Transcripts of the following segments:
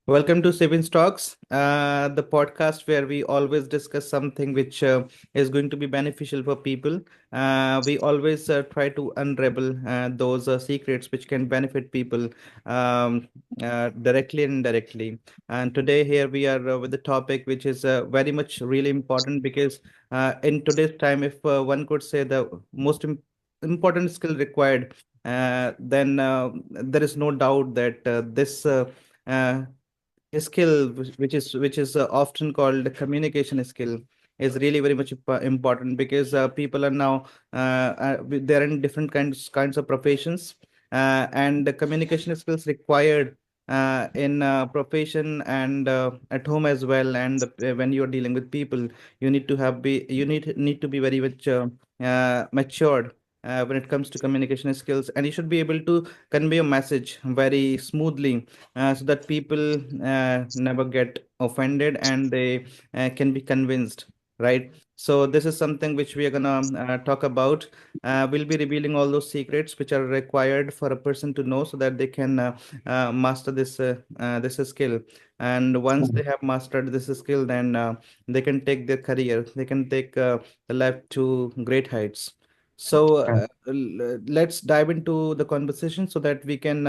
Welcome to Sapiens Talks, the podcast where we always discuss something which is going to be beneficial for people. We always try to unravel those secrets which can benefit people um, directly and indirectly. And today, here we are with the topic which is very much really important because in today's time, if one could say the important skill required, then there is no doubt that this. Uh, a skill which is often called communication skill is really very much important because people are now they're in different kinds of professions, and the communication skills required in profession and at home as well. And when you're dealing with people, you need to be very much matured when it comes to communication skills, and you should be able to convey a message very smoothly, so that people never get offended and they can be convinced, right? So this is something which we are gonna talk about. We'll be revealing all those secrets which are required for a person to know so that they can master this skill. And once they have mastered this skill, then they can take their career, they can take the life to great heights. So let's dive into the conversation so that we can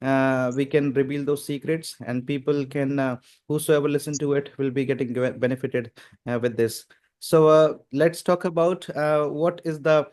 reveal those secrets, and people can whosoever listen to it will be getting benefited with this. So let's talk about what is the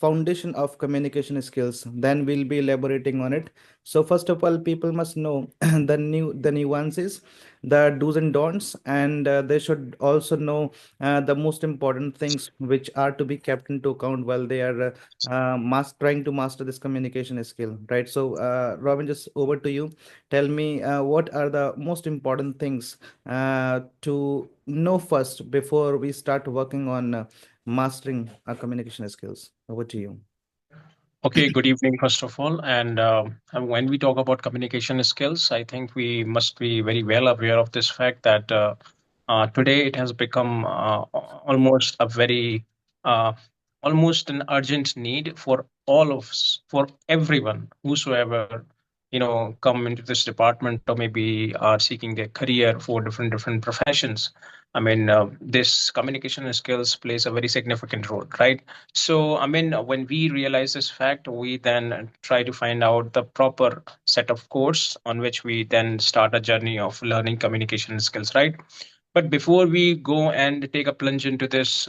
foundation of communication skills, then we'll be elaborating on it. So first of all, people must know the nuances, the do's and don'ts, and they should also know the most important things which are to be kept into account while they are trying to master this communication skill, right? So Robin, just over to you. Tell me, what are the most important things to know first before we start working on mastering our communication skills? Over to you. Okay, good evening, first of all. And when we talk about communication skills, I think we must be very well aware of this fact that today it has become almost a very, uh, almost an urgent need for all of us, for everyone, whosoever, come into this department or maybe are seeking their career for different professions. I mean, this communication skills plays a very significant role, right? So, I mean, when we realize this fact, we then try to find out the proper set of course on which we then start a journey of learning communication skills, right? But before we go and take a plunge into this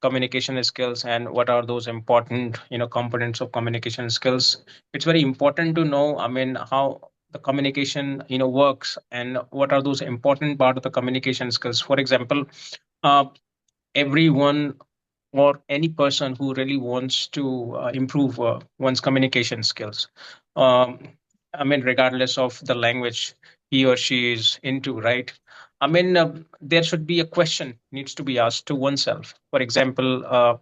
communication skills and what are those important, components of communication skills, it's very important to know, I mean, how the communication, works and what are those important part of the communication skills. For example, uh, everyone or any person who really wants to improve one's communication skills. Um, I mean, regardless of the language he or she is into, right? I mean, there should be a question needs to be asked to oneself. For example,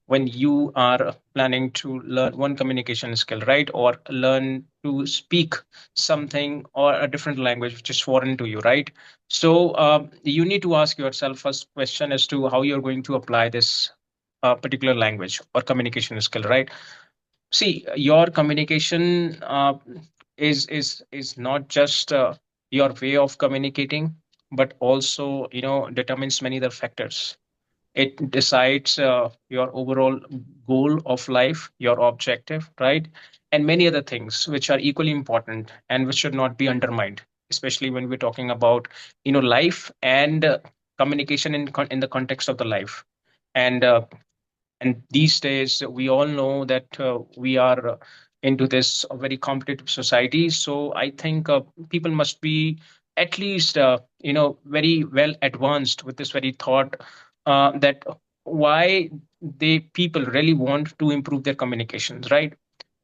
when you are planning to learn one communication skill, right, or learn to speak something or a different language which is foreign to you, right? So you need to ask yourself first question as to how you're going to apply this particular language or communication skill, right? See, your communication is not just your way of communicating, but also determines many other factors. It decides your overall goal of life, your objective, right? And many other things which are equally important and which should not be undermined, especially when we're talking about life and communication in the context of the life. And these days we all know that we are into this very competitive society, so I think people must be at least very well advanced with this very thought that why they people really want to improve their communications, right?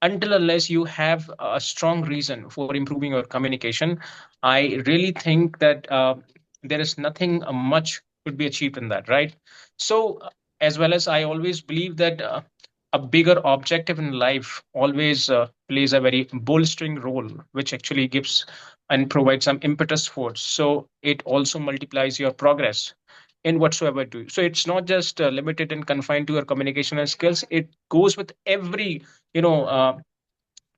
Until unless you have a strong reason for improving your communication, I really think that there is nothing much could be achieved in that, right? So as well as I always believe that a bigger objective in life always plays a very bolstering role, which actually gives and provides some impetus force. So it also multiplies your progress in whatsoever do. So it's not just limited and confined to your communication and skills. It goes with every, you know,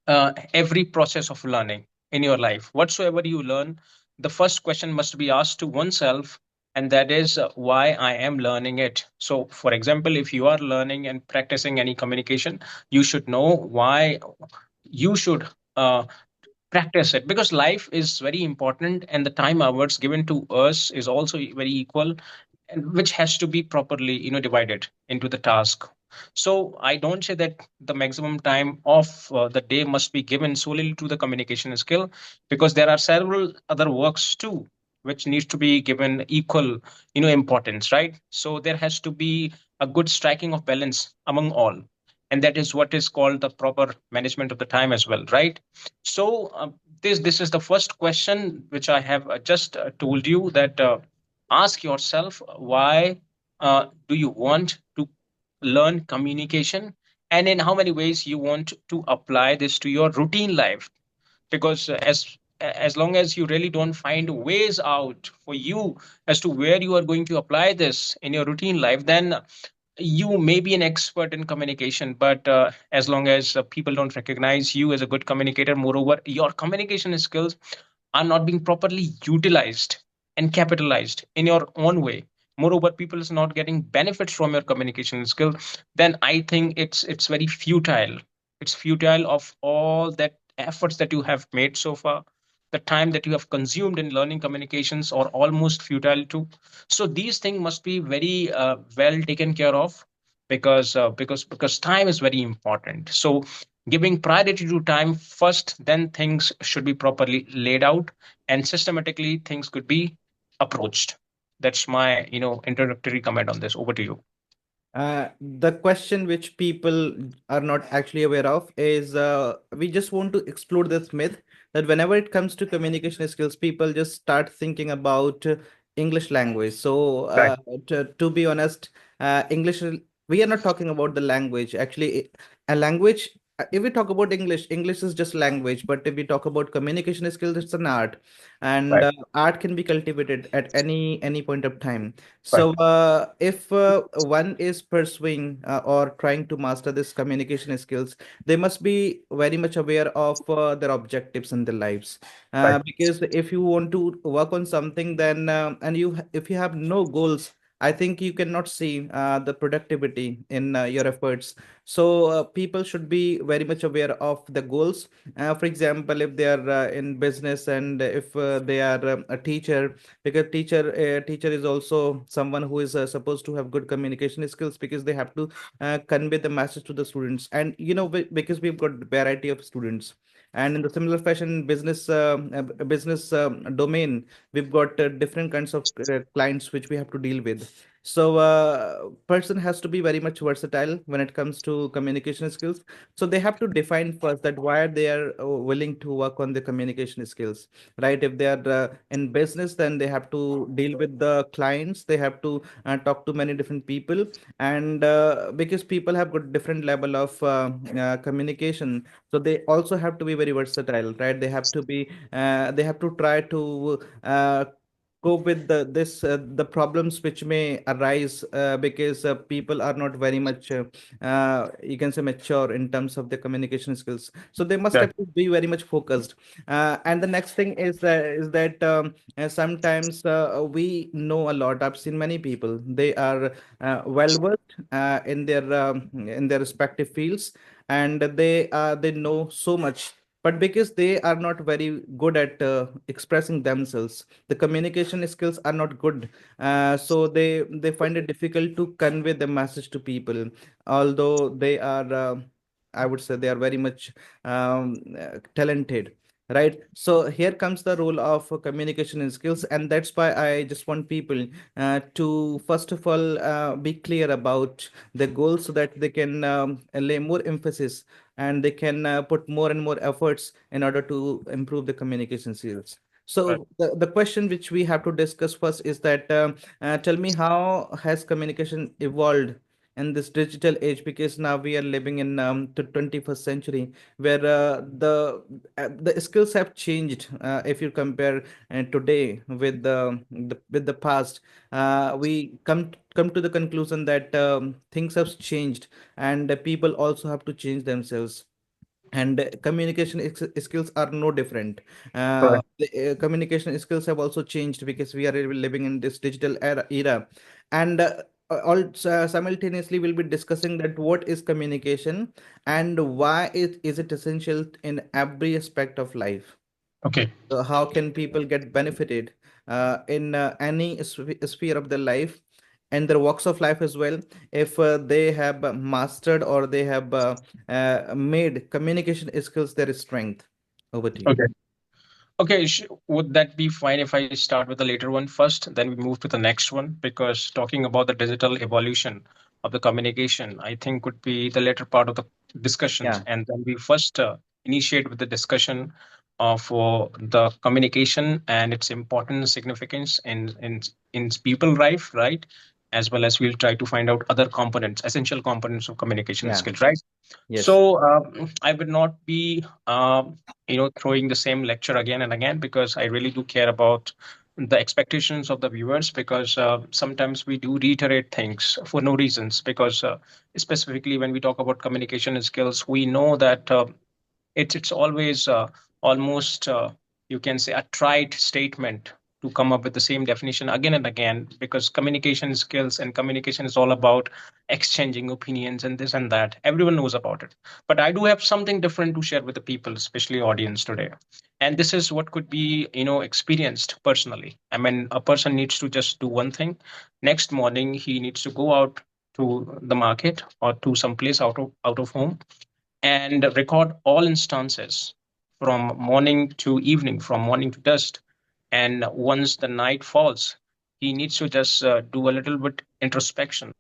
uh, every process of learning in your life. Whatsoever you learn, the first question must be asked to oneself, and that is why I am learning it. So, for example, if you are learning and practicing any communication, you should know why you should practice it, because life is very important and the time hours given to us is also very equal, and which has to be properly divided into the task. So I don't say that the maximum time of the day must be given solely to the communication skill, because there are several other works too which needs to be given equal importance, right? So there has to be a good striking of balance among all, and that is what is called the proper management of the time as well, right? So this is the first question which I have just told you, that ask yourself why do you want to learn communication, and in how many ways you want to apply this to your routine life. Because as long as you really don't find ways out for you as to where you are going to apply this in your routine life, then you may be an expert in communication, but as long as people don't recognize you as a good communicator, moreover your communication skills are not being properly utilized and capitalized in your own way, moreover people is not getting benefits from your communication skill, then I think it's very futile. It's futile of all that efforts that you have made so far, the time that you have consumed in learning communications, or almost futile too. So these things must be very well taken care of, because time is very important. So giving priority to time first, then things should be properly laid out, and systematically things could be approached. That's my introductory comment on this. Over to you. The question which people are not actually aware of is we just want to explode this myth that whenever it comes to communication skills, people just start thinking about English language. So, Right. to be honest, English, we are not talking about the language. Actually, a language, if we talk about English, English is just language. But if we talk about communication skills, it's an art. And Right. art can be cultivated at any point of time. Right. So, if one is pursuing or trying to master this communication skills, they must be very much aware of their objectives in their lives. Right. Because if you want to work on something, then if you have no goals, I think you cannot see the productivity in your efforts. So, people should be very much aware of the goals. For example, if they are in business, and if they are a teacher, because teacher is also someone who is supposed to have good communication skills, because they have to convey the message to the students. And because we've got variety of students, and in the similar fashion, business domain, we've got different kinds of clients which we have to deal with. So person has to be very much versatile when it comes to communication skills. So they have to define first that why they are willing to work on the communication skills, right? If they are in business, then they have to deal with the clients, they have to talk to many different people. And because people have got different level of communication, so they also have to be very versatile, right? They have to be they have to try to cope with the problems which may arise, because people are not very much you can say mature in terms of the communication skills, so they must Right. have to be very much focused. And the next thing is that sometimes we know a lot. I've seen many people, they are well versed in their respective fields, and they know so much, but because they are not very good at expressing themselves, the communication skills are not good. So they find it difficult to convey the message to people, although they are I would say they are very much talented, right? So here comes the role of communication skills, and that's why I just want people to first of all be clear about the goals, so that they can lay more emphasis, and they can put more and more efforts in order to improve the communication skills. Right. So the question which we have to discuss first is that tell me, how has communication evolved in this digital age? Because now we are living in the 21st century, where the skills have changed. If you compare today with the past, we come to the conclusion that things have changed, and people also have to change themselves. and communication skills are no different. Correct. The communication skills have also changed because we are living in this digital era. And simultaneously we'll be discussing that what is communication and why is it essential in every aspect of life. Okay. So how can people get benefited in any sphere of their life and their walks of life as well, if they have mastered or they have made communication skills their strength? Over to you. Okay. Okay, would that be fine if I start with the later one first, then we move to the next one? Because talking about the digital evolution of the communication, I think would be the later part of the discussions. Yeah, And then we first initiate with the discussion of the communication and its importance, significance in people life, right? As well as we'll try to find out other components, essential components of communication yeah, skills, right? yes, So I would not be, throwing the same lecture again and again because I really do care about the expectations of the viewers because sometimes we do reiterate things for no reasons because specifically when we talk about communication skills, we know that it's always almost you can say a trite statement to come up with the same definition again and again because communication skills and communication is all about exchanging opinions and this and that everyone knows about it, but I do have something different to share with the people, especially audience today. And this is what could be experienced personally. I mean, a person needs to just do one thing. Next morning he needs to go out to the market or to some place out of home and record all instances from morning to evening, from morning to dusk. And once the night falls, he needs to just do a little bit introspection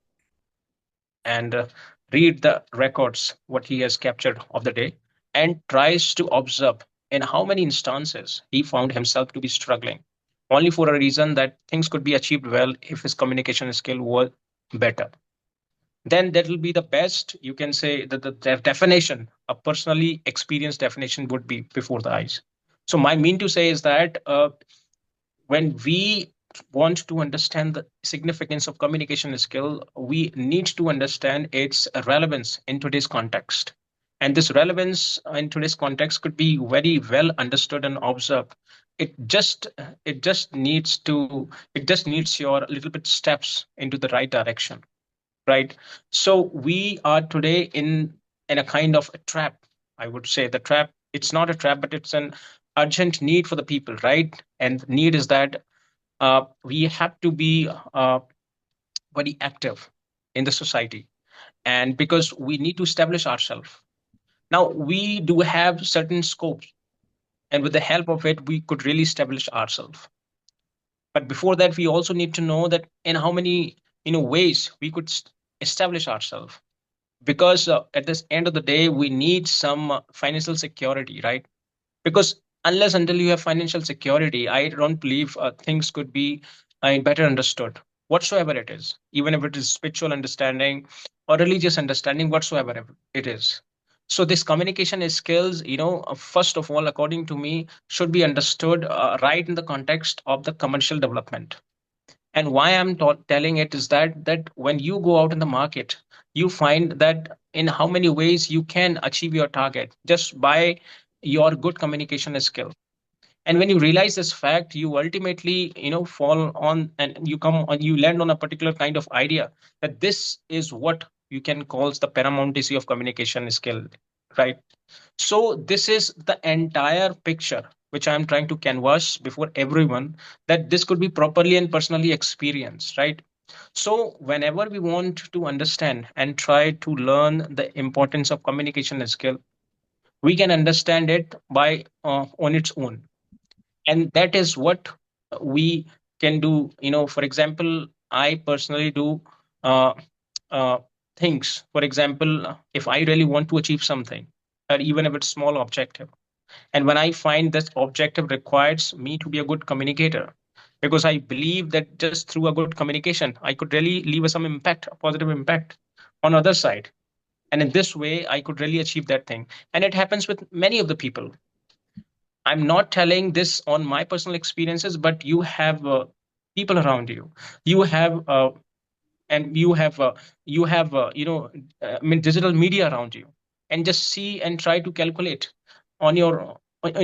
and read the records, what he has captured of the day, and tries to observe in how many instances he found himself to be struggling, only for a reason that things could be achieved well if his communication skill was better. Then that will be the best. You can say that the definition, a personally experienced definition, would be before the eyes. So my mean to say is that when we want to understand the significance of communication skill, we need to understand its relevance in today's context. And this relevance in today's context could be very well understood and observed. It just needs your little bit steps into the right direction, right? So we are today in a kind of a trap. I would say the trap, it's not a trap, but it's an urgent need for the people, right? And need is that we have to be very active in the society, and because we need to establish ourselves. Now we do have certain scopes, and with the help of it we could really establish ourselves. But before that we also need to know that in how many ways we could establish ourselves, because at this end of the day we need some financial security, right? Because unless until you have financial security, I don't believe things could be better understood whatsoever it is, even if it is spiritual understanding or religious understanding whatsoever it is. So this communication is skills, first of all, according to me, should be understood right in the context of the commercial development. And why I'm telling it is that when you go out in the market, you find that in how many ways you can achieve your target just by your good communication skill. And when you realize this fact, you ultimately fall on, and you land on a particular kind of idea that this is what you can call the paramountcy of communication skill, right? So this is the entire picture which I'm trying to canvas before everyone, that this could be properly and personally experienced, right? So whenever we want to understand and try to learn the importance of communication skill, we can understand it by on its own. And that is what we can do. For example, I personally do uh, uh, things. For example, if I really want to achieve something, or even if it's small objective, and when I find this objective requires me to be a good communicator, because I believe that just through a good communication I could really leave some impact, a positive impact on other side. And in this way I could really achieve that thing. And it happens with many of the people. I'm not telling this on my personal experiences, but you have people around you. You have and you have I mean, digital media around you. and just see and try to calculate on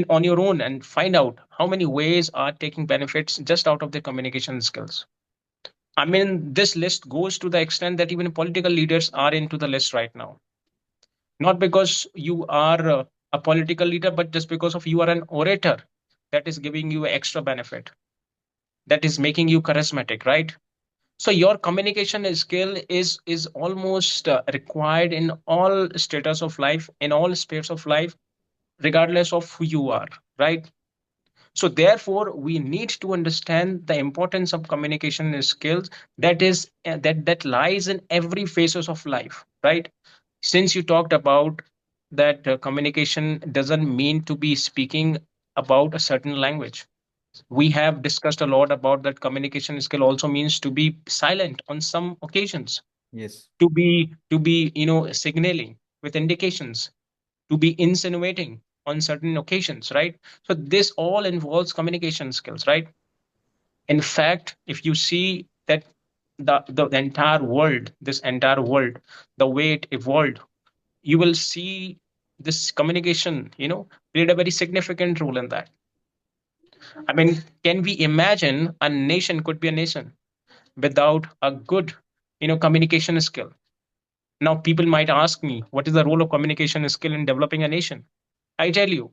on your own and find out how many ways are taking benefits just out of their communication skills. I mean, this list goes to the extent that even political leaders are into the list right now. Not because you are a political leader, but just because of you are an orator, that is giving you extra benefit, that is making you charismatic, right? So your communication skill is almost required in all status of life, in all spheres of life, regardless of who you are, right? So therefore we need to understand the importance of communication skills, that is that lies in every phases of life, right? Since you talked about that communication doesn't mean to be speaking about a certain language, we have discussed a lot about that communication skill also means to be silent on some occasions, Yes. to be signaling with indications, to be insinuating on certain occasions, right? So this all involves communication skills, right? In fact, if you see that the entire world, this entire world, the way it evolved, you will see this communication played a very significant role in that. I mean, can we imagine a nation could be a nation without a good communication skill? Now people might ask me, what is the role of communication skill in developing a nation? I tell you,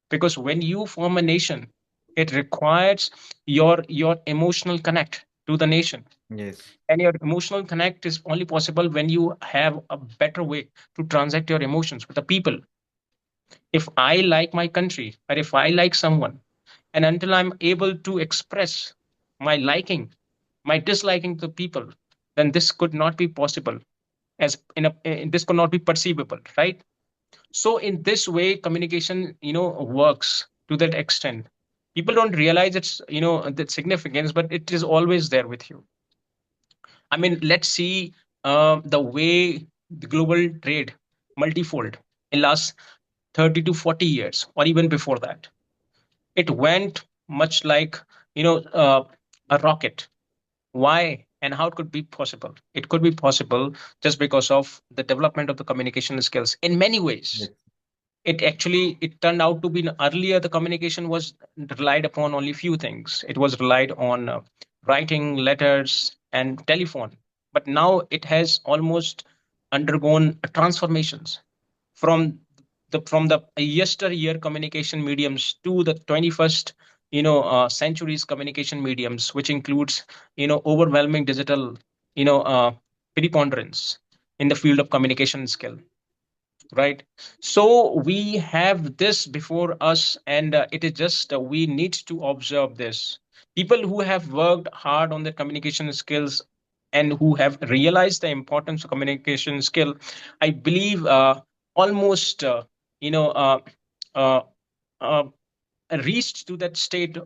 because when you form a nation, it requires your emotional connect to the nation, Yes. and your emotional connect is only possible when you have a better way to transact your emotions with the people. If I like my country, or if I like someone, and until I'm able to express my liking, my disliking to people, then this could not be possible, as this could not be perceivable, right? So in this way communication works to that extent. People don't realize its the significance, but it is always there with you. I mean, let's see the way the global trade multifold in last 30 to 40 years, or even before that. It went much like you know uh, a rocket. Why and how it could be possible? It could be possible just because of the development of the communication skills in many ways. Yes. It turned out to be, earlier the communication was relied upon only few things. It was relied on writing letters and telephone, but now it has almost undergone transformations from the yesteryear communication mediums to the 21st century's communication mediums, which includes overwhelming digital you know uh, preponderance in the field of communication skill, right? So we have this before us, and it is just we need to observe this. People who have worked hard on their communication skills and who have realized the importance of communication skill, I believe almost you know uh, uh, uh, reached to that state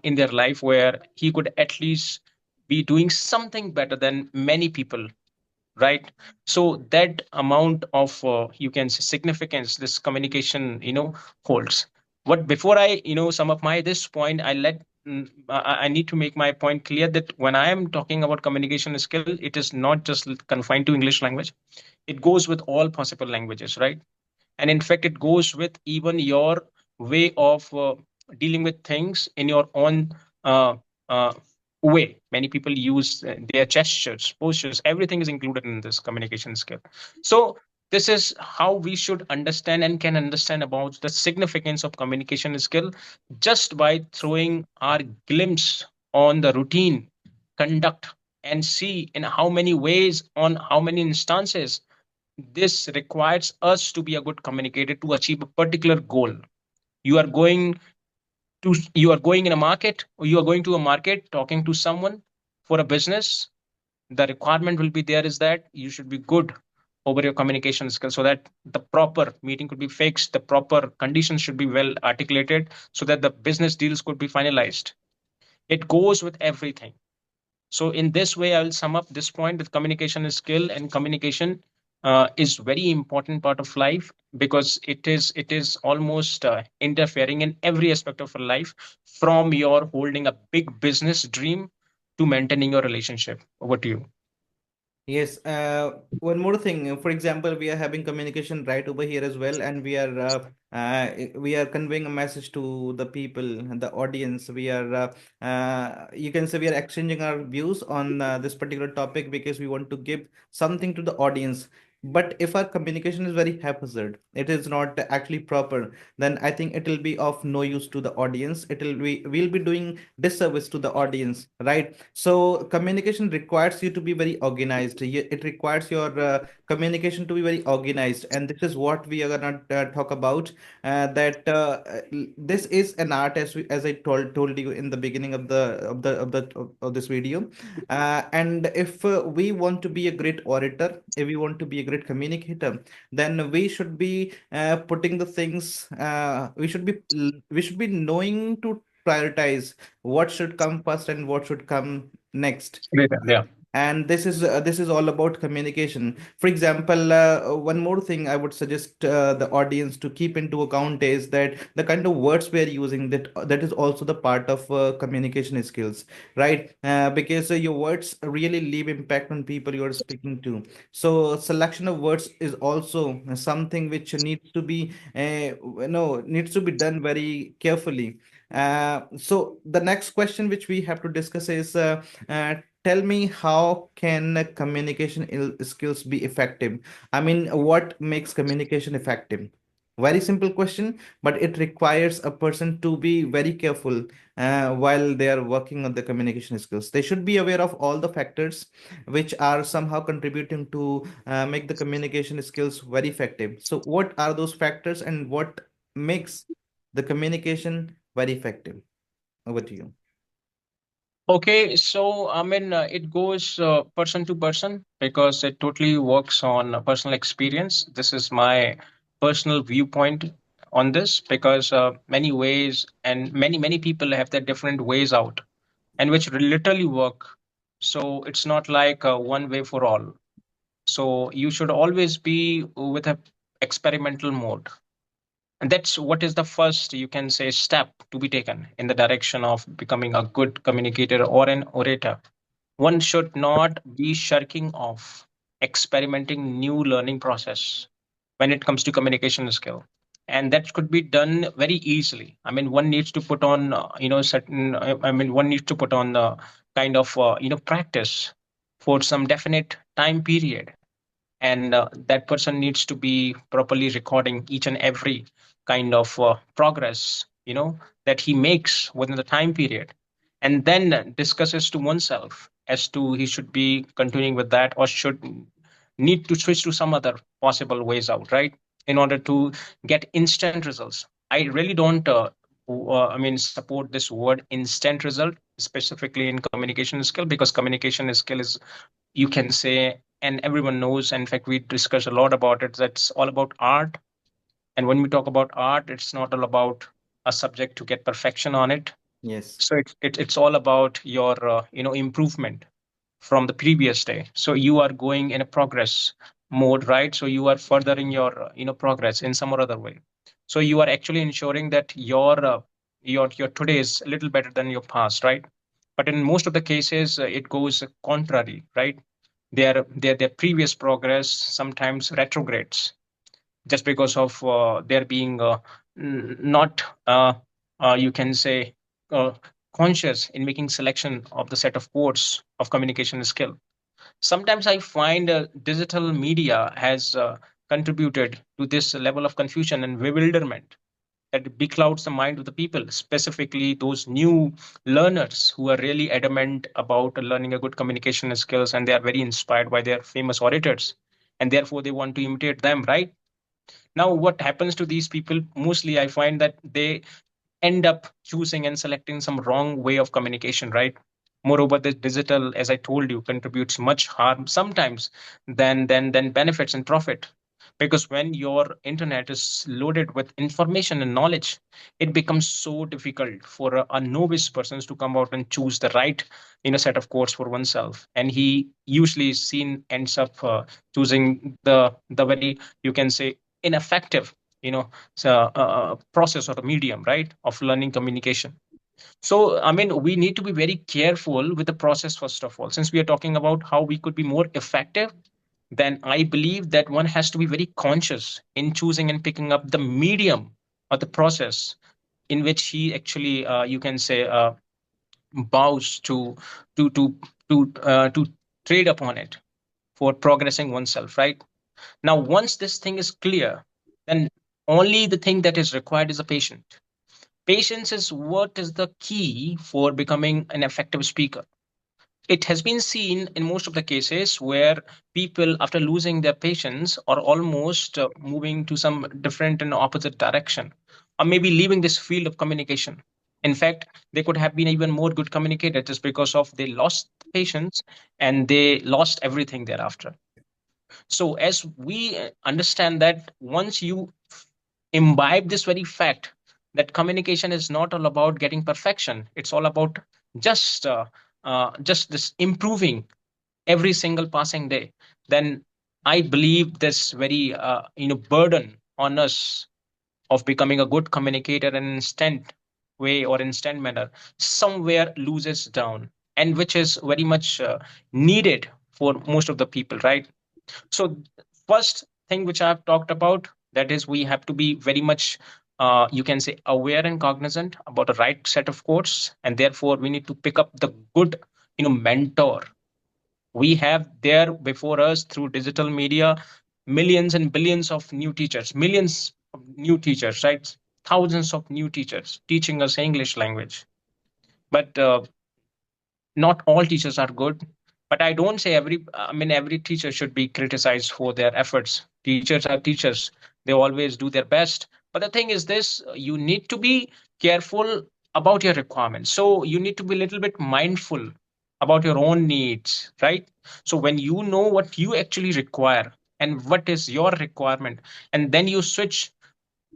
in their life where he could at least be doing something better than many people, right? So that amount of you can say significance this communication holds. But before I sum up my this point, I need to make my point clear that when I am talking about communication skill, it is not just confined to English language. It goes with all possible languages, right? And in fact it goes with even your way of dealing with things in your own uh, uh, way. Many people use their gestures, postures, everything is included in this communication skill. So this is how we should understand and can understand about the significance of communication skill, just by throwing our glimpse on the routine conduct and see in how many ways, on how many instances, this requires us to be a good communicator to achieve a particular goal. You are going you are going in a market, or you are going to a market talking to someone for a business. The requirement will be there is that you should be good over your communication skills, so that the proper meeting could be fixed, the proper conditions should be well articulated, so that the business deals could be finalized. It goes with everything. So in this way, I will sum up this point with communication is skill, and communication is very important part of life, because it is almost interfering in every aspect of your life, from your holding a big business dream to maintaining your relationship. Over to you. Yes, one more thing. For example, we are having communication right over here as well, and we are conveying a message to the people, the audience. You can say we are exchanging our views on this particular topic because we want to give something to the audience. But if our communication is very haphazard, it is not actually proper, then I think it will be of no use to the audience. We'll be doing disservice to the audience, right? So communication requires you to be very organized. It requires your communication to be very organized, and this is what we are gonna talk about. That This is an art, as I told you in the beginning of this video. And if we want to be a great orator, if we want to be a great communicator, then we should be putting the things. We should be knowing to prioritize what should come first and what should come next. Later, yeah. And this is all about communication. For example, one more thing I would suggest the audience to keep into account is that the kind of words we are using, that is also the part of communication skills, right? Because your words really leave impact on people you are speaking to. So selection of words is also something which needs to be done very carefully. So the next question which we have to discuss is, tell me, how can communication skills be effective? I mean, what makes communication effective? Very simple question, but it requires a person to be very careful while they are working on the communication skills. They should be aware of all the factors which are somehow contributing to make the communication skills very effective. So, what are those factors and what makes the communication very effective? Over to you. Okay, so I mean, it goes person to person because it totally works on personal experience. This is my personal viewpoint on this because many ways and many people have their different ways out and which literally work. So it's not like one way for all. So you should always be with a experimental mode. And that's what is the first, you can say, step to be taken in the direction of becoming a good communicator or an orator. One should not be shirking off experimenting new learning process when it comes to communication skill. And that could be done very easily. I mean, one needs to put on, certain, I mean, one needs to put on kind of, practice for some definite time period, and that person needs to be properly recording each and every kind of progress that he makes within the time period, and then discusses to oneself as to he should be continuing with that or should need to switch to some other possible ways out, right, in order to get instant results. I really don't I mean, support this word instant result specifically in communication skill, because communication skill is, you can say, and everyone knows, and in fact we discuss a lot about it, that's all about art. And when we talk about art, it's not all about a subject to get perfection on it. Yes. So it's all about your improvement from the previous day. So you are going in a progress mode, right? So you are furthering your progress in some or other way. So you are actually ensuring that your today is a little better than your past, right? But in most of the cases, it goes contrary, right? Their previous progress sometimes retrogrades just because of there being not you can say uh, conscious in making selection of the set of words of communication skill. Sometimes I find digital media has contributed to this level of confusion and bewilderment that beclouds the mind of the people, specifically those new learners who are really adamant about learning a good communication skills, and they are very inspired by their famous orators, and therefore they want to imitate them, right? Now, what happens to these people? Mostly, I find that they end up choosing and selecting some wrong way of communication, right? Moreover, the digital, as I told you, contributes much harm sometimes than benefits and profit. Because when your internet is loaded with information and knowledge, it becomes so difficult for a novice person to come out and choose the right set of course for oneself. And he usually is seen ends up choosing the very, you can say, ineffective you know process or a medium, right, of learning communication. So, I mean, we need to be very careful with the process, first of all. Since we are talking about how we could be more effective, then I believe that one has to be very conscious in choosing and picking up the medium or the process in which he actually, you can say, bows to to to trade upon it for progressing oneself, right? Now, once this thing is clear, then only the thing that is required is a patient. Patience is what is the key for becoming an effective speaker. It has been seen in most of the cases where people, after losing their patience, are almost moving to some different and opposite direction, or maybe leaving this field of communication. In fact, they could have been even more good communicators just because of they lost patience and they lost everything thereafter. So, as we understand that once you imbibe this very fact that communication is not all about getting perfection, it's all about just just this improving every single passing day, then I believe this very burden on us of becoming a good communicator in an instant way or instant manner somewhere loses down, and which is very much needed for most of the people, right? So, first thing which I've talked about, that is we have to be very much you can say aware and cognizant about the right set of quotes, and therefore we need to pick up the good mentor we have there before us through digital media. Millions and billions of new teachers, millions of new teachers, right? Thousands of new teachers teaching us English language. But not all teachers are good. But I don't say every teacher should be criticized for their efforts. Teachers are teachers, they always do their best. But the thing is this, you need to be careful about your requirements, so you need to be a little bit mindful about your own needs, right? So when you know what you actually require and what is your requirement, and then you switch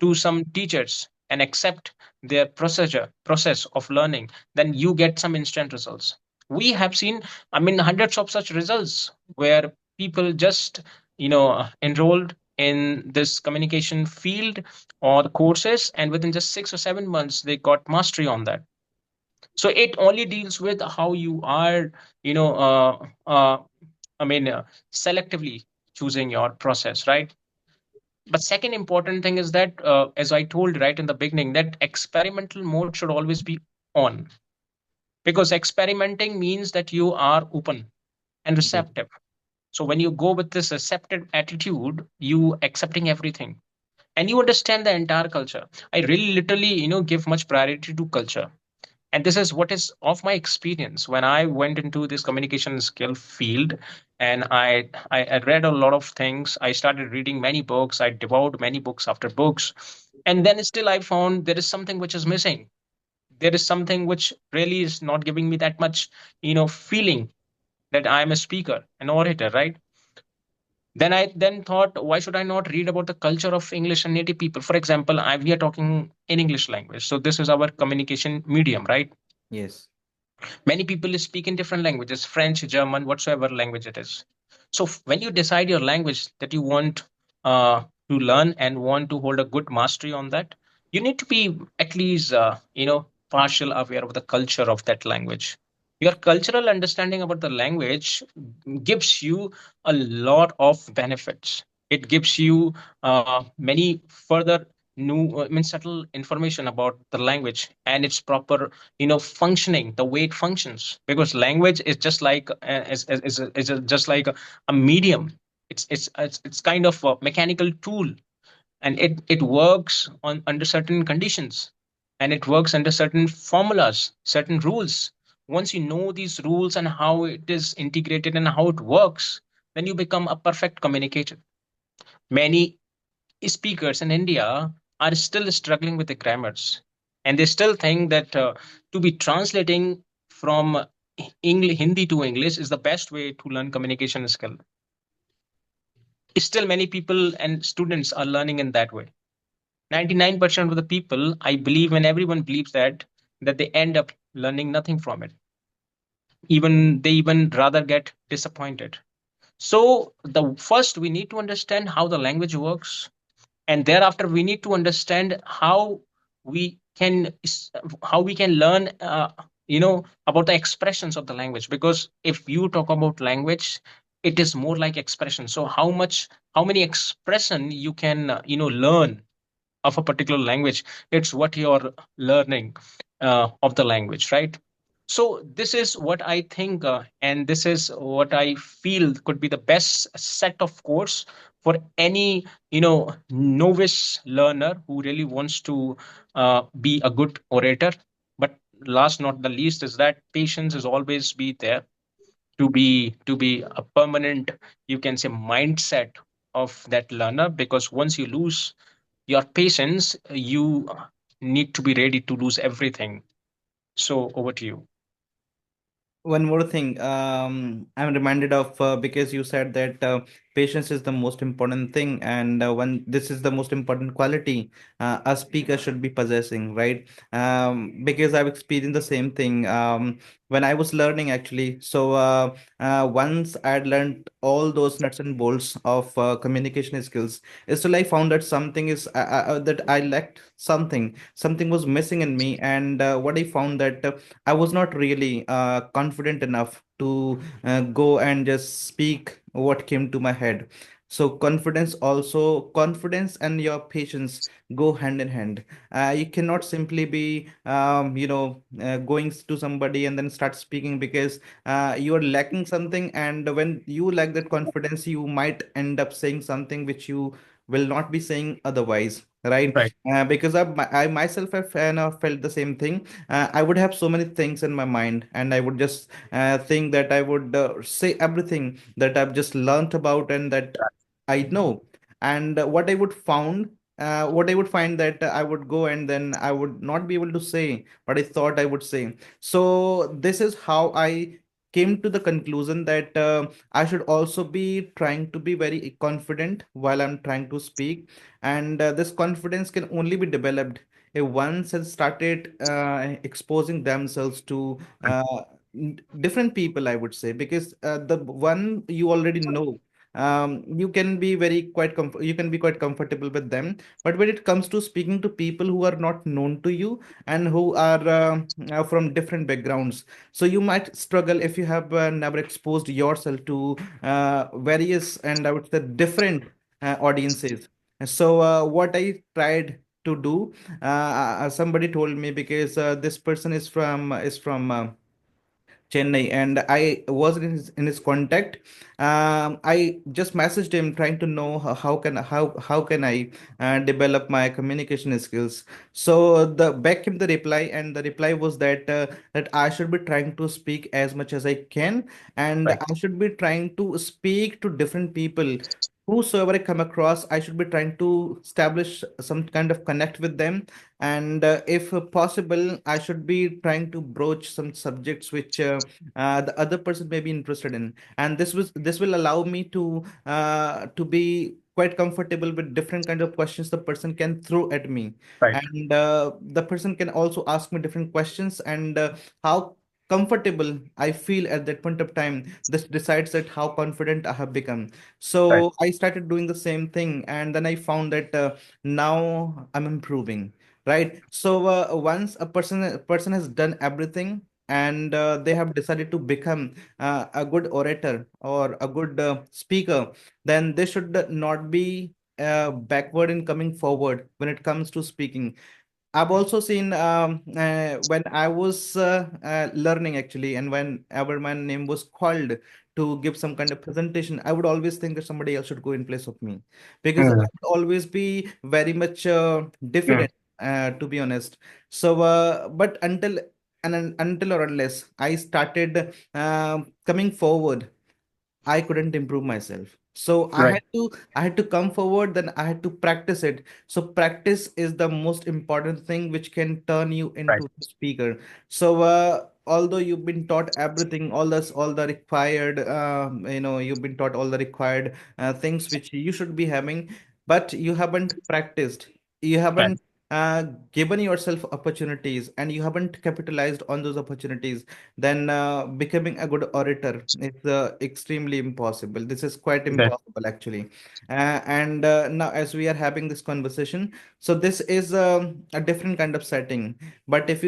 to some teachers and accept their process of learning, then you get some instant results. We have seen, I mean, hundreds of such results where people just enrolled in this communication field or the courses, and within just 6 or 7 months they got mastery on that. So it only deals with how you are, you know I mean, selectively choosing your process, right? But second important thing is that, as I told right in the beginning, that experimental mode should always be on, because experimenting means that you are open and Yes. receptive. So when you go with this receptive attitude, you accepting everything and you understand the entire culture. I really literally, give much priority to culture. And this is what is of my experience when I went into this communication skill field. And I read a lot of things. I started reading many books. I devoured many books after books, and then still I found there is something which is missing. There is something which really is not giving me that much feeling that I am a speaker, an orator, right? Then I then thought, why should I not read about the culture of English and native people? For example, we are talking in English language, so this is our communication medium, right? Yes. Many people speak in different languages, French, German, whatsoever language it is. So when you decide your language that you want to learn and want to hold a good mastery on that, you need to be at least partial aware of the culture of that language. Your cultural understanding about the language gives you a lot of benefits. It gives you many further new subtle information about the language and its proper functioning, the way it functions, because language is just like just like a medium. It's kind of a mechanical tool, and it works on under certain conditions, and it works under certain formulas, certain rules. Once you know these rules and how it is integrated and how it works, then you become a perfect communicator. Many speakers in India are still struggling with the grammars, and they still think that to be translating from Hindi to English is the best way to learn communication skill. Still, many people and students are learning in that way. 99% of the people, I believe, and everyone believes that they end up learning nothing from it. Even they even rather get disappointed. So, the first we need to understand how the language works, and thereafter we need to understand how we can how we can learn about the expressions of the language, because if you talk about language, it is more like expression. So how many expression you can learn of a particular language, it's what you're learning of the language, right? So this is what I think, and this is what I feel could be the best set of course for any novice learner who really wants to be a good orator. But last not the least is that patience is always be there, to be a permanent, you can say, mindset of that learner, because once you lose your patience, you need to be ready to lose everything. So over to you. One more thing, I'm reminded of because you said that patience is the most important thing, and when this is the most important quality a speaker should be possessing, right? Because I've experienced the same thing when I was learning actually. So once I had learned all those nuts and bolts of communication skills, still I found that something is that I lacked something. Something was missing in me, and what I found that I was not really confident enough to go and just speak what came to my head. So confidence and your patience go hand in hand. You cannot simply be, going to somebody and then start speaking because you are lacking something. And when you lack that confidence, you might end up saying something which you will not be saying otherwise, right? Right. Because I myself have felt the same thing. I would have so many things in my mind, and I would just think that I would say everything that I've just learned about and that I know. And what I would find that I would go and then I would not be able to say what I thought I would say. So this is how I came to the conclusion that I should also be trying to be very confident while I'm trying to speak, and this confidence can only be developed once has started exposing themselves to different people, I would say, because the one you already know, you can be you can be quite comfortable with them. But when it comes to speaking to people who are not known to you and who are from different backgrounds, so you might struggle if you have never exposed yourself to various and I would say different audiences. So what I tried to do, somebody told me, because this person is from Chennai, and I was in his contact. I just messaged him trying to know how can I develop my communication skills. So the back came the reply, and the reply was that I should be trying to speak as much as I can, and Right. I should be trying to speak to different people. Whosoever I come across, I should be trying to establish some kind of connect with them, and if possible, I should be trying to broach some subjects which the other person may be interested in, and this will allow me to be quite comfortable with different kind of questions the person can throw at me, Right. and the person can also ask me different questions, and how comfortable I feel at that point of time, this decides that how confident I have become. Right. So I started doing the same thing, and then I found that now I'm improving, right? So once a person has done everything, and they have decided to become a good orator or a good speaker, then they should not be backward in coming forward when it comes to speaking. I've also seen when I was learning actually, and whenever my name was called to give some kind of presentation, I would always think that somebody else should go in place of me, because I Mm, would always be very much mm, diffident, to be honest. So, but until or unless I started coming forward, I couldn't improve myself. So right. I had to come forward, then I had to practice it. So practice is the most important thing which can turn you Right. into a speaker. So although you've been taught everything, all the required, you've been taught all the required things which you should be having, but you haven't practiced. You Right. haven't given yourself opportunities and you haven't capitalized on those opportunities, then becoming a good orator is extremely impossible. This is quite That impossible, actually. And now, as we are having this conversation, so this is a different kind of setting. But if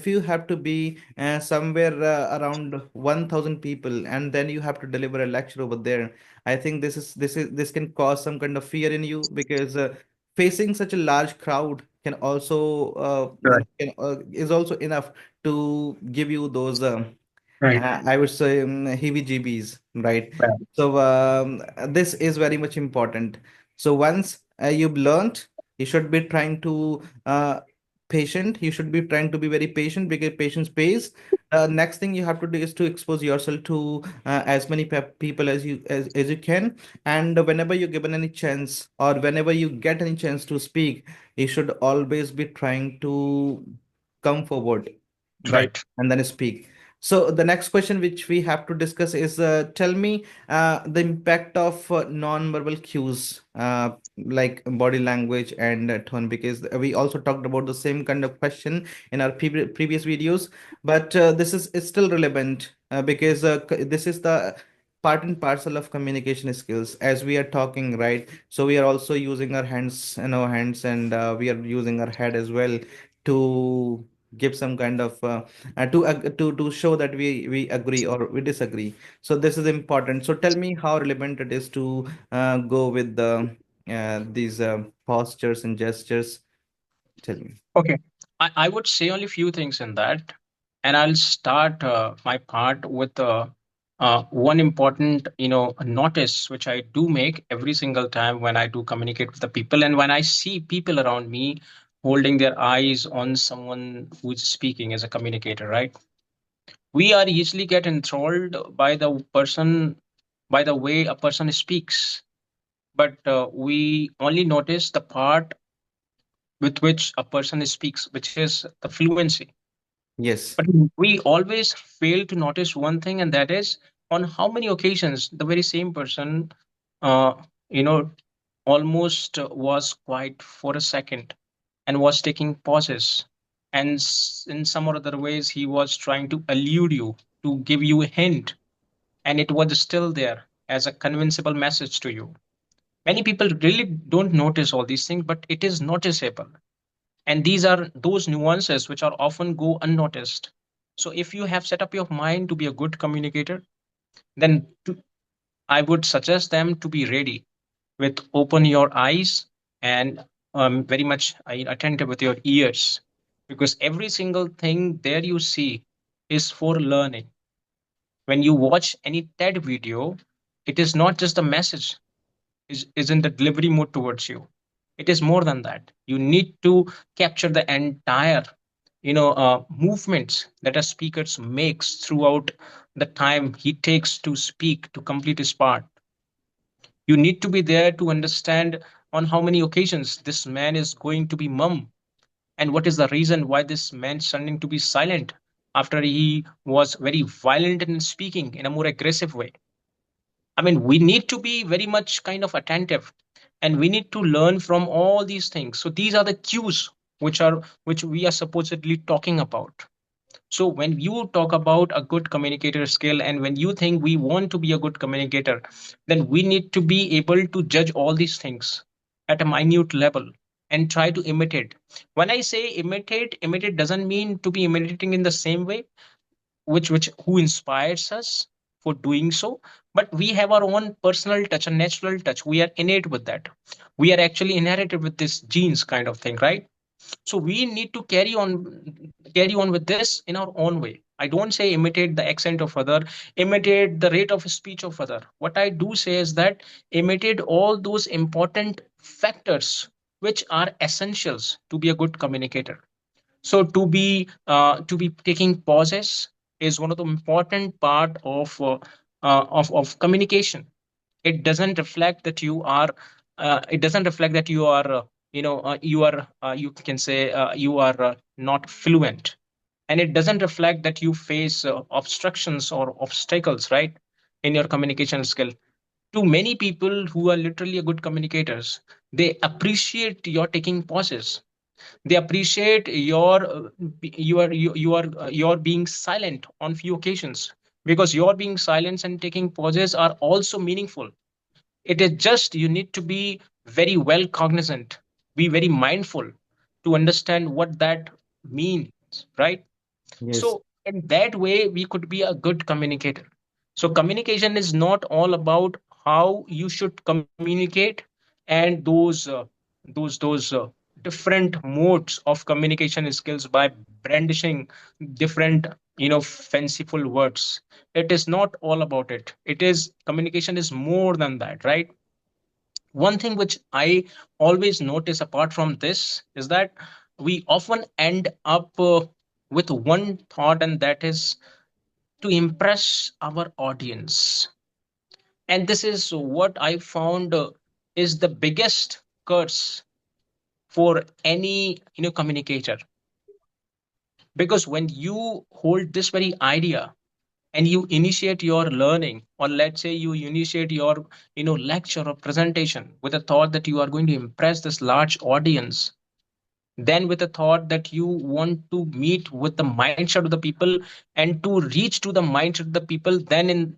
you have to be somewhere around 1,000 people, and then you have to deliver a lecture over there, I think this can cause some kind of fear in you, because facing such a large crowd can also right, is also enough to give you those right, I would say heebie-jeebies, right? right, So this is very much important. So once you've learned, you should be trying to patient. You should be trying to be very patient, because patience pays. Next thing you have to do is to expose yourself to as many people as you can. And whenever you're given any chance, or whenever you get any chance to speak, you should always be trying to come forward, right? right. And then speak. So the next question which we have to discuss is, tell me the impact of non-verbal cues, like body language and tone, because we also talked about the same kind of question in our previous videos, but this is still relevant, because this is the part and parcel of communication skills as we are talking, right? So we are also using our hands and our hands, and we are using our head as well to give some kind of to show that we agree or we disagree. So this is important. So tell me how relevant it is to go with these postures and gestures. Tell me. Okay. I would say only few things in that, and I'll start my part with one important, notice which I do make every single time when I do communicate with the people, and when I see people around me holding their eyes on someone who's speaking as a communicator, right? We are easily get enthralled by the person, by the way a person speaks, but we only notice the part with which a person speaks, which is the fluency. Yes. But we always fail to notice one thing, and that is on how many occasions the very same person, uh, you know, almost was quiet for a second and was taking pauses. And in some or other ways, he was trying to elude you, to give you a hint, and it was still there as a convincible message to you. Many people really don't notice all these things, but it is noticeable, and these are those nuances which are often go unnoticed. So if you have set up your mind to be a good communicator, then I would suggest them to be ready with open your eyes and very much attentive with your ears, because every single thing there you see is for learning. When you watch any TED video, it is not just a message is in the delivery mode towards you. It is more than that. You need to capture the entire, movements that a speaker makes throughout the time he takes to speak to complete his part. You need to be there to understand on how many occasions this man is going to be mum, and what is the reason why this man suddenly to be silent after he was very violent in speaking in a more aggressive way. I mean, we need to be very much kind of attentive, and we need to learn from all these things. So these are the cues which we are supposedly talking about. So when you talk about a good communicator skill, and when you think we want to be a good communicator, then we need to be able to judge all these things at a minute level and try to imitate. When I say imitate doesn't mean to be imitating in the same way which who inspires us for doing so, but we have our own personal touch, a natural touch. We are innate with that. We are actually inherited with this genes kind of thing, right? So we need to carry on with this in our own way. I don't say imitate the accent of other, imitate the rate of speech of other. What I do say is that imitate all those important factors which are essentials to be a good communicator. So to be taking pauses is one of the important part of communication. It doesn't reflect that you are you can say you are not fluent, and it doesn't reflect that you face obstructions or obstacles, right, in your communication skill. To many people who are literally good communicators, they appreciate your taking pauses. They appreciate your your being silent on few occasions, because your being silent and taking pauses are also meaningful. It is just you need to be very well cognizant, be very mindful to understand what that means, right? Yes. So in that way we could be a good communicator. So communication is not all about how you should communicate, and those different modes of communication skills by brandishing different, fanciful words. It is not all about it. It is, communication is more than that, right? One thing which I always notice apart from this is that we often end up with one thought, and that is to impress our audience. And this is what I found is the biggest curse for any, communicator. Because when you hold this very idea and you initiate your learning, or let's say you initiate your, lecture or presentation with a thought that you are going to impress this large audience, then with a thought that you want to meet with the mindset of the people and to reach to the mindset of the people, then in,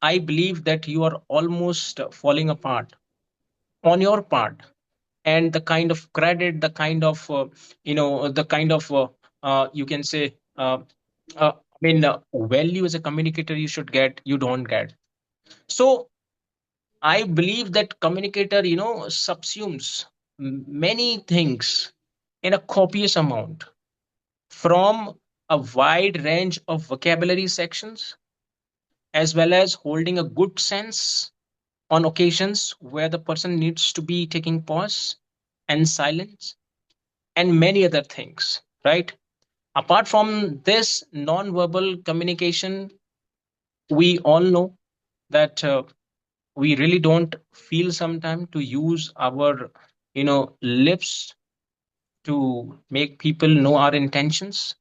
I believe that you are almost falling apart on your part. And the kind of credit, the kind of the kind of you can say value as a communicator you should get, you don't get. So I believe that communicator, subsumes many things in a copious amount, from a wide range of vocabulary sections, as well as holding a good sense on occasions where the person needs to be taking pause and silence, and many other things, right? Apart from this non-verbal communication, we all know that we really don't feel sometime to use our, lips to make people know our intentions.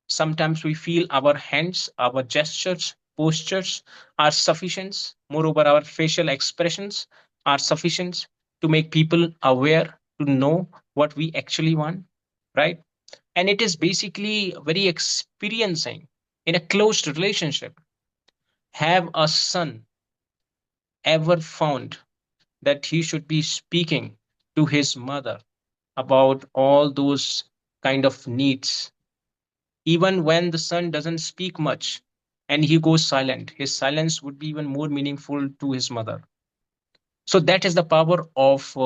Sometimes we feel our hands, our gestures, postures are sufficient. Moreover, our facial expressions are sufficient to make people aware, to know what we actually want, right? And it is basically very experiencing in a close relationship. Have a son ever found that he should be speaking to his mother about all those kind of needs, even when the son doesn't speak much and he goes silent, his silence would be even more meaningful to his mother. So that is the power of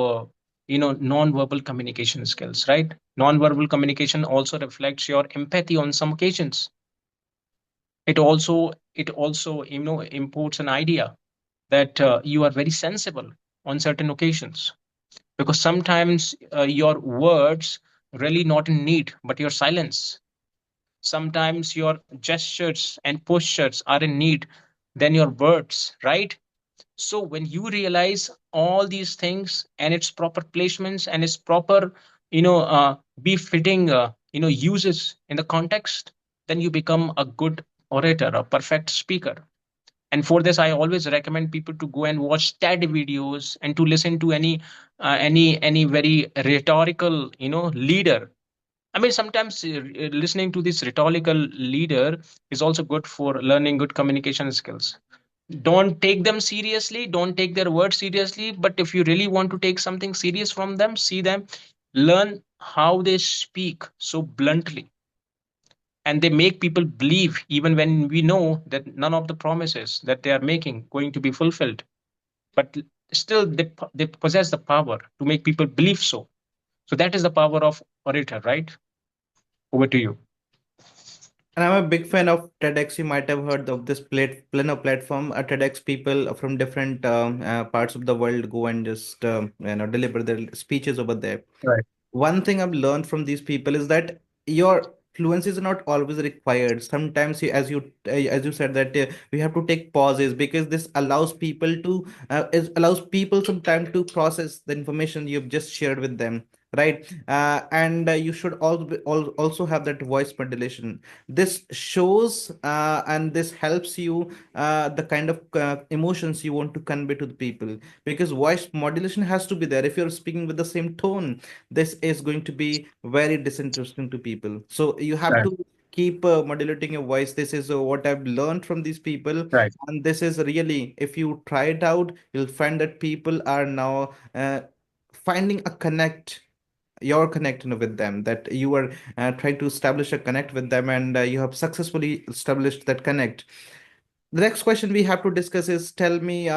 non-verbal communication skills, right? Non-verbal communication also reflects your empathy on some occasions. It also imports an idea that you are very sensible on certain occasions, because sometimes your words really not in need, but your silence. Sometimes your gestures and postures are in need than your words, right? So when you realize all these things and its proper placements and its proper, befitting, uses in the context, then you become a good orator, a perfect speaker. And for this, I always recommend people to go and watch TED videos and to listen to any very rhetorical, leader. I mean, sometimes listening to this rhetorical leader is also good for learning good communication skills. Don't take them seriously, don't take their words seriously, but if you really want to take something serious from them, see them, learn how they speak so bluntly, and they make people believe even when we know that none of the promises that they are making going to be fulfilled, but still they possess the power to make people believe so. So that is the power of orator, right? Over to you. And I'm a big fan of TEDx. You might have heard of this Plano platform. TEDx people from different parts of the world go and just deliver their speeches over there. Right. One thing I've learned from these people is that your fluency is not always required. Sometimes, as you said, that we have to take pauses because this allows people to allows people some time to process the information you've just shared with them. right? And you should also have that voice modulation. This shows and this helps you the kind of emotions you want to convey to the people, because voice modulation has to be there. If you're speaking with the same tone, this is going to be very disinteresting to people. So you have Right. to keep modulating your voice. This is what I've learned from these people. Right. And this is really, if you try it out, you'll find that people are now finding a connect, your connect with them, that you are trying to establish a connect with them, and you have successfully established that connect. The next question we have to discuss is, tell me,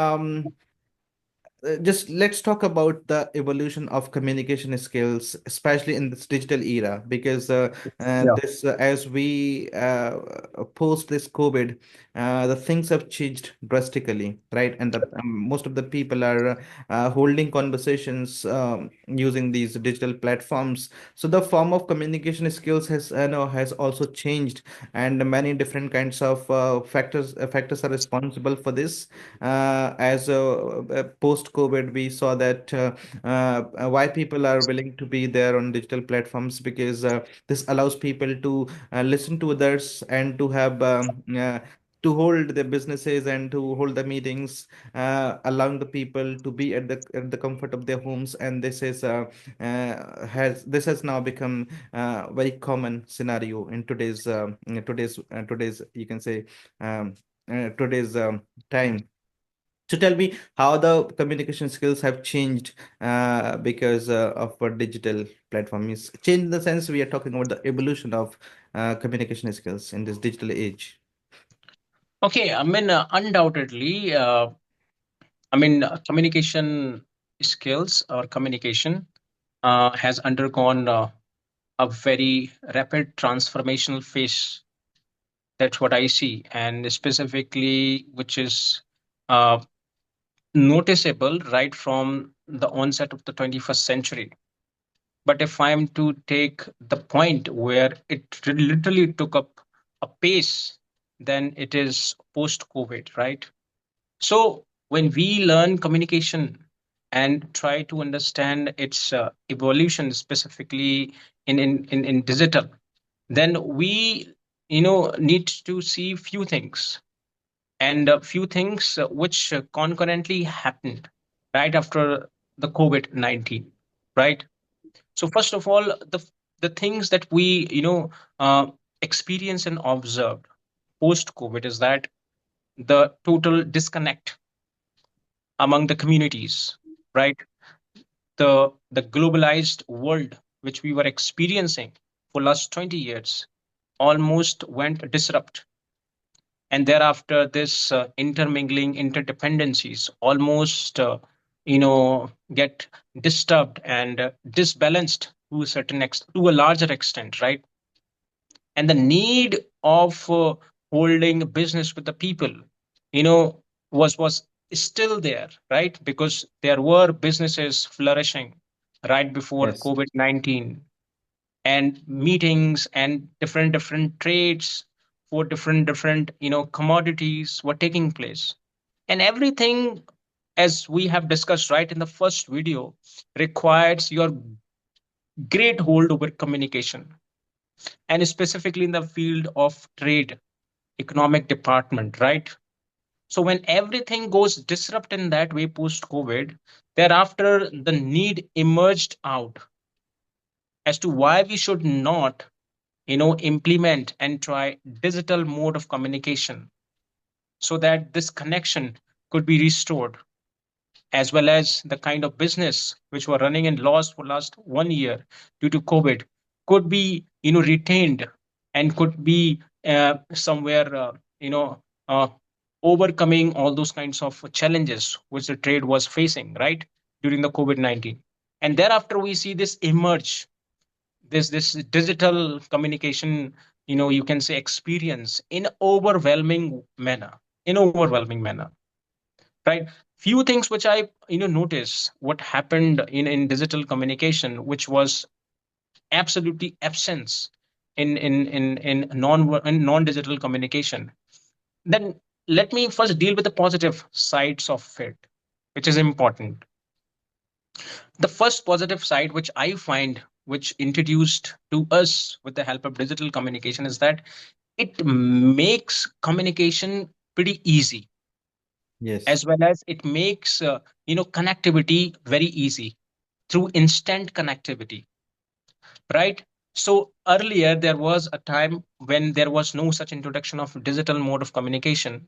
just let's talk about the evolution of communication skills, especially in this digital era, because Yeah. this as we post this COVID, the things have changed drastically, right? And most of the people are holding conversations using these digital platforms. So the form of communication skills has, has also changed, and many different kinds of factors are responsible for this. As post COVID, we saw that why people are willing to be there on digital platforms, because this allows people to listen to others, and to have to hold the businesses and to hold the meetings, allowing the people to be at the comfort of their homes. And this is has now become very common scenario in today's you can say today's time. So tell me how the communication skills have changed because of a digital platform. Is change in the sense we are talking about the evolution of communication skills in this digital age. Okay, I mean, undoubtedly, communication skills or communication has undergone a very rapid transformational phase. That's what I see, and specifically, which is uh, noticeable right from the onset of the 21st century. But if I'm to take the point where it literally took up a pace, then it is post COVID, right? So when we learn communication and try to understand its evolution, specifically in digital, then we need to see few things, and a few things which concurrently happened right after the COVID-19, right? So first of all, the things that we uh, experience and observed post COVID is that the total disconnect among the communities, right? The globalized world which we were experiencing for last 20 years almost went disrupt, and thereafter this intermingling interdependencies almost get disturbed and disbalanced to a to a larger extent, right? And the need of holding business with the people, you know was still there, right? Because there were businesses flourishing right before Yes. COVID-19, and meetings and different trades for different commodities were taking place, and everything, as we have discussed right in the first video, requires your great hold over communication, and specifically in the field of trade, economic department, right? So when everything goes disrupt in that way post COVID, thereafter the need emerged out as to why we should not implement and try digital mode of communication, so that this connection could be restored, as well as the kind of business which were running in loss for last 1 year due to COVID could be retained, and could be somewhere uh, overcoming all those kinds of challenges which the trade was facing right during the COVID-19. And thereafter we see this emerge, this digital communication, you can say, experience in overwhelming manner, right? Few things which I notice what happened in digital communication, which was absolutely absence in non-digital communication. Then let me first deal with the positive sides of it, which is important. The first positive side, which I find, which introduced to us with the help of digital communication, is that it makes communication pretty easy, Yes. as well as it makes connectivity very easy through instant connectivity, right? So earlier there was a time when there was no such introduction of digital mode of communication,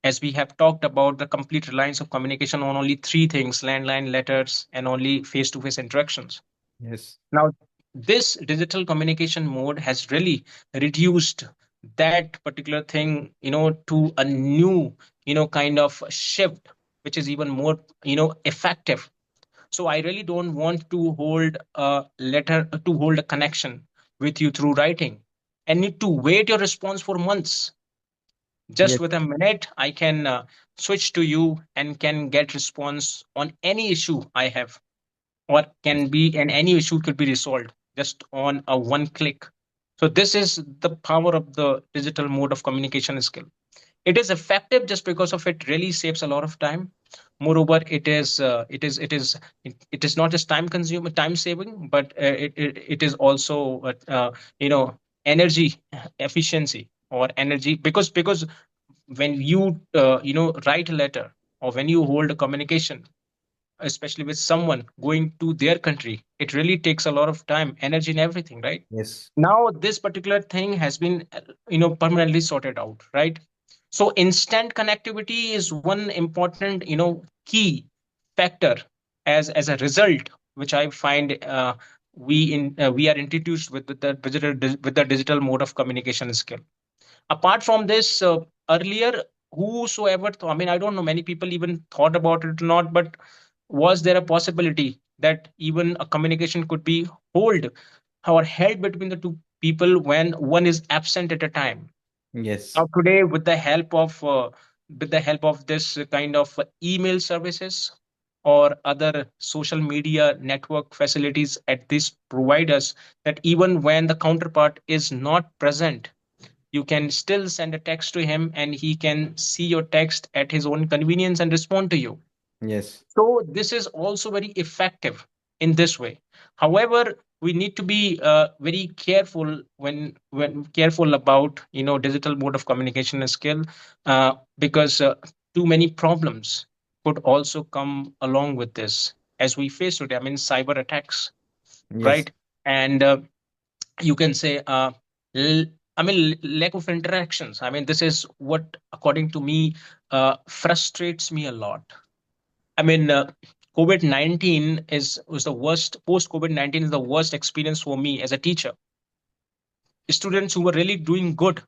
as we have talked about the complete reliance of communication on only three things: landline, letters, and only face to face interactions. Yes. Now, this digital communication mode has really reduced that particular thing, to a new, kind of shift, which is even more, effective. So I really don't want to hold a letter, to hold a connection with you through writing, and need to wait your response for months. Just Yes. with a minute, I can switch to you and can get response on any issue I have, or can be, and any issue could be resolved just on a one click. So this is the power of the digital mode of communication skill. It is effective just because of it really saves a lot of time. Moreover, it is not just time saving, but it is also energy efficiency, or energy, because when you write a letter, or when you hold a communication, especially with someone going to their country, it really takes a lot of time, energy, and everything, right? Yes. Now this particular thing has been permanently sorted out, right? So instant connectivity is one important key factor, as a result, which I find we are introduced with the digital mode of communication skill. Apart from this, earlier, whosoever I mean, I don't know, many people even thought about it or not, but was there a possibility that even a communication could be hold or held between the two people when one is absent at a time? Yes. Now today, with the help of this kind of email services or other social media network facilities at these providers, that even when the counterpart is not present, you can still send a text to him, and he can see your text at his own convenience and respond to you. Yes. So this is also very effective in this way. However, we need to be very careful when careful about digital mode of communication skill, because too many problems could also come along with this, as we face today. I mean, cyber attacks, Yes. right? And you can say, l- lack of interactions. I mean, this is what, according to me, frustrates me a lot. I mean, COVID-19 is was the worst. Post COVID-19 is the worst experience for me as a teacher. Students who were really doing good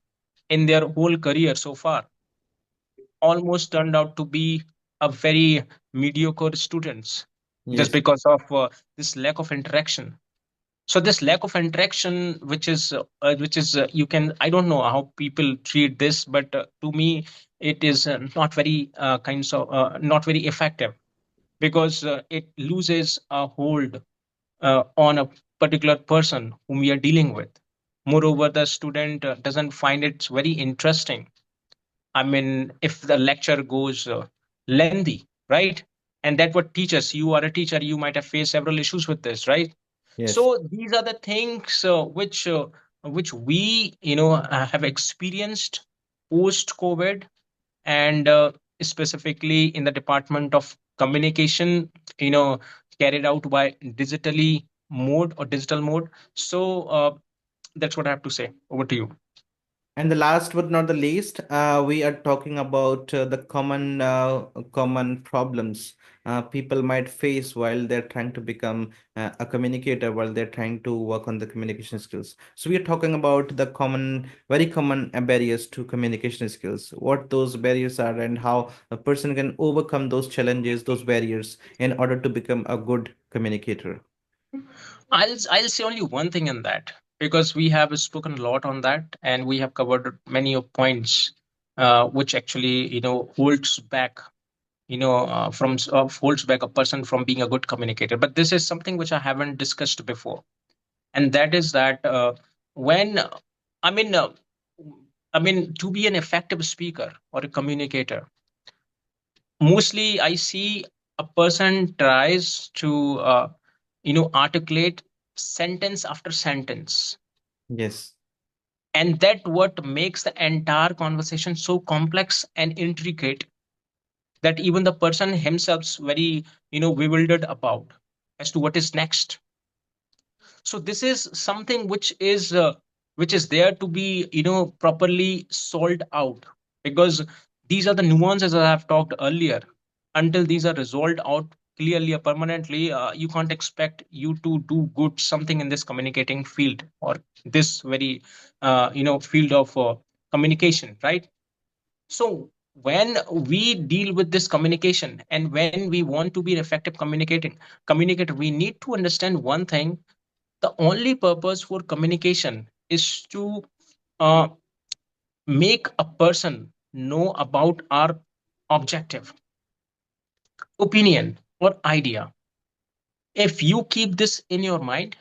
in their whole career so far almost turned out to be a very mediocre students, just Yes. because of this lack of interaction. So this lack of interaction, which is you can, I don't know how people treat this, but to me it is not very kinds of not very effective, because it loses a hold on a particular person whom we are dealing with. Moreover, the student doesn't find it very interesting. I mean, if the lecture goes lengthy, right? And that what teachers, you are a teacher, you might have faced several issues with this, right? Yes. So these are the things which we have experienced post COVID, and specifically in the department of communication, you know, carried out by digitally mode or digital mode. So that's what I have to say. Over to you. And the last but not the least, we are talking about the common problems people might face while they're trying to become a communicator, while they're trying to work on the communication skills. So we are talking about the very common barriers to communication skills, what those barriers are, and how a person can overcome those challenges, those barriers, in order to become a good communicator. I'll say only one thing in that, because we have spoken a lot on that, and we have covered many of points which actually holds back holds back a person from being a good communicator. But this is something which I haven't discussed before, and that is that when I mean uh, to be an effective speaker or a communicator, mostly I see. a person tries to articulate sentence after sentence, Yes. and that what makes the entire conversation so complex and intricate that even the person himself's very bewildered about as to what is next. So this is something which is there to be properly solved out, because these are the nuances that I have talked earlier. Until these are resolved out clearly or permanently, you can't expect you to do good something in this communicating field, or this very field of communication, right? So when we deal with this communication, and when we want to be an effective communicator, we need to understand one thing: the only purpose for communication is to uh, make a person know about our objective, opinion, or idea. If you keep this in your mind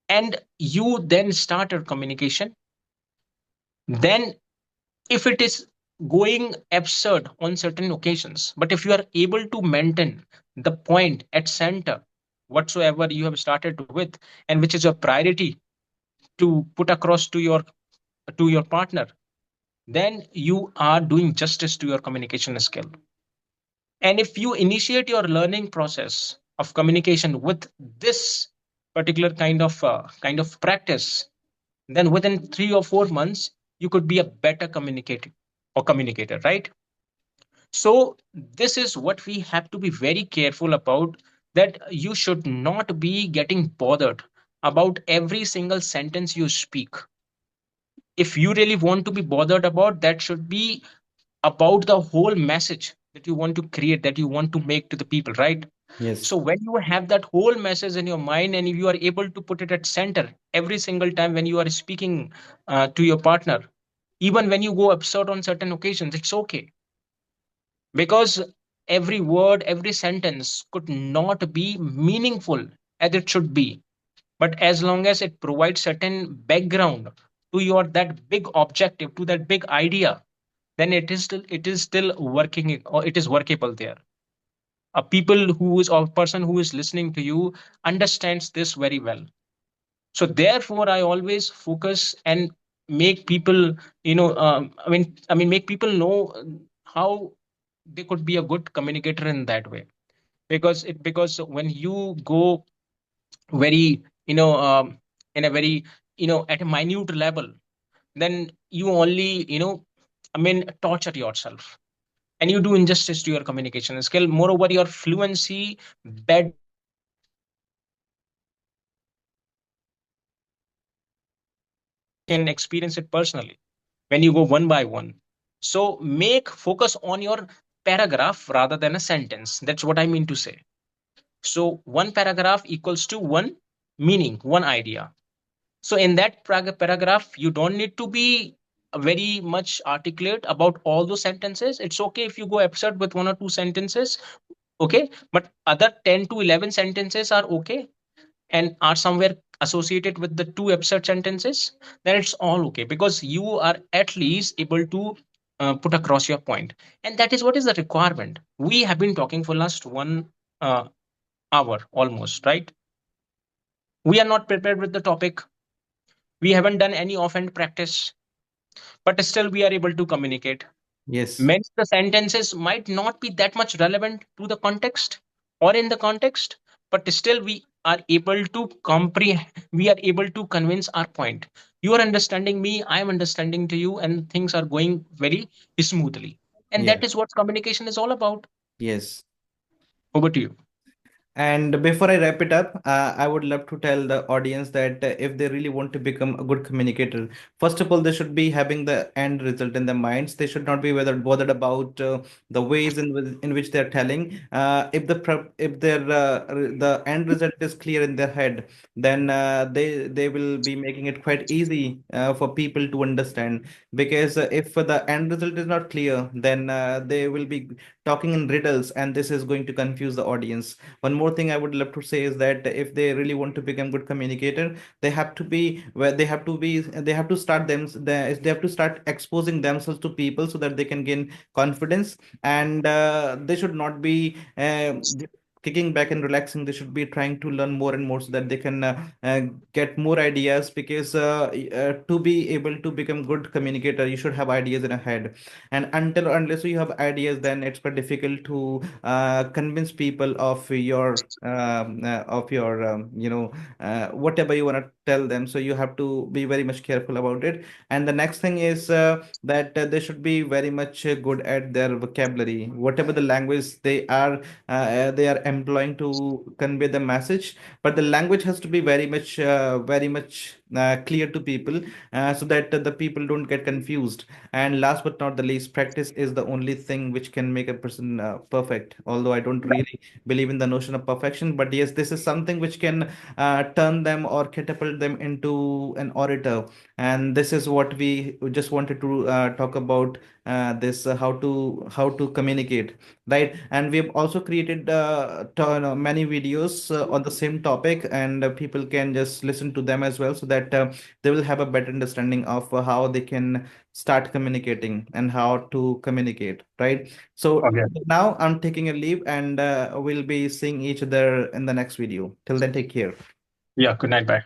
and you then start your communication, then if it is going absurd on certain occasions, but if you are able to maintain the point at center, whatsoever you have started with, and which is your priority to put across to your partner, then you are doing justice to your communication skill. And if you initiate your learning process of communication with this particular kind of practice, then within 3 or 4 months you could be a better communicator, right? So this is what we have to be very careful about, that you should not be getting bothered about every single sentence you speak. If you really want to be bothered about, that should be about the whole message that you want to create, that you want to make to the people, right? Yes. So when you have that whole message in your mind, and if you are able to put it at center every single time when you are speaking to your partner, even when you go absurd on certain occasions, it's okay, because every word, every sentence could not be meaningful as it should be, but as long as it provides certain background to your that big objective, to that big idea, then it is still working, or it is workable there. A people who is, or person who is listening to you understands this very well. So therefore I always focus and make people make people know how they could be a good communicator in that way. Because when you go very in a very at a minute level, then you only torture yourself, and you do injustice to your communication skill. Moreover, your fluency better improves when you go one by one. I can experience it personally. When you go one by one, so make focus on your paragraph rather than a sentence. That's what I mean to say. So one paragraph equals to one meaning, one idea. So in that paragraph, you don't need to be very much articulate about all those sentences. It's okay if you go absurd with 1 or 2 sentences, okay? But other 10 to 11 sentences are okay and are somewhere associated with the two absurd sentences, then it's all okay, because you are at least able to put across your point. And that is what is the requirement. We have been talking for last 1 hour almost, right? We are not prepared with the topic. We haven't done any offhand practice, but still we are able to communicate. Yes. Many of the sentences might not be that much relevant to the context or in the context, but still we are able to comprehend, we are able to convince our point. You are understanding me, I am understanding to you, and things are going very smoothly. And Yeah. that is what communication is all about. Yes. Over to you. And before I wrap it up, I would love to tell the audience that if they really want to become a good communicator, first of all, they should be having the end result in their minds. They should not be whether bothered about the ways in which they're telling. If their the end result is clear in their head, then they will be making it quite easy for people to understand. Because if the end result is not clear, then they will be talking in riddles, and this is going to confuse the audience. One more more thing I would love to say is that if they really want to become good communicator, they have to be where they have to start they have to start exposing themselves to people so that they can gain confidence. And they should not be kicking back and relaxing. They should be trying to learn more and more so that they can get more ideas, because to be able to become good communicator, you should have ideas in a head. And unless you have ideas, then it's quite difficult to convince people of your whatever you want to tell them. So you have to be very much careful about it. And the next thing is that they should be very much good at their vocabulary, whatever the language they are employing to convey the message. But the language has to be very much clear to people, so that the people don't get confused. And last but not the least, practice is the only thing which can make a person perfect. Although I don't really believe in the notion of perfection, but yes, this is something which can turn them or catapult them into an orator. And this is what we just wanted to talk about, this how to communicate, right? And we've also created many videos on the same topic, and people can just listen to them as well, so that they will have a better understanding of how they can start communicating and how to communicate, right? So Okay. now I'm taking a leave, and we'll be seeing each other in the next video. Till then, take care. Yeah. Good night. Bye.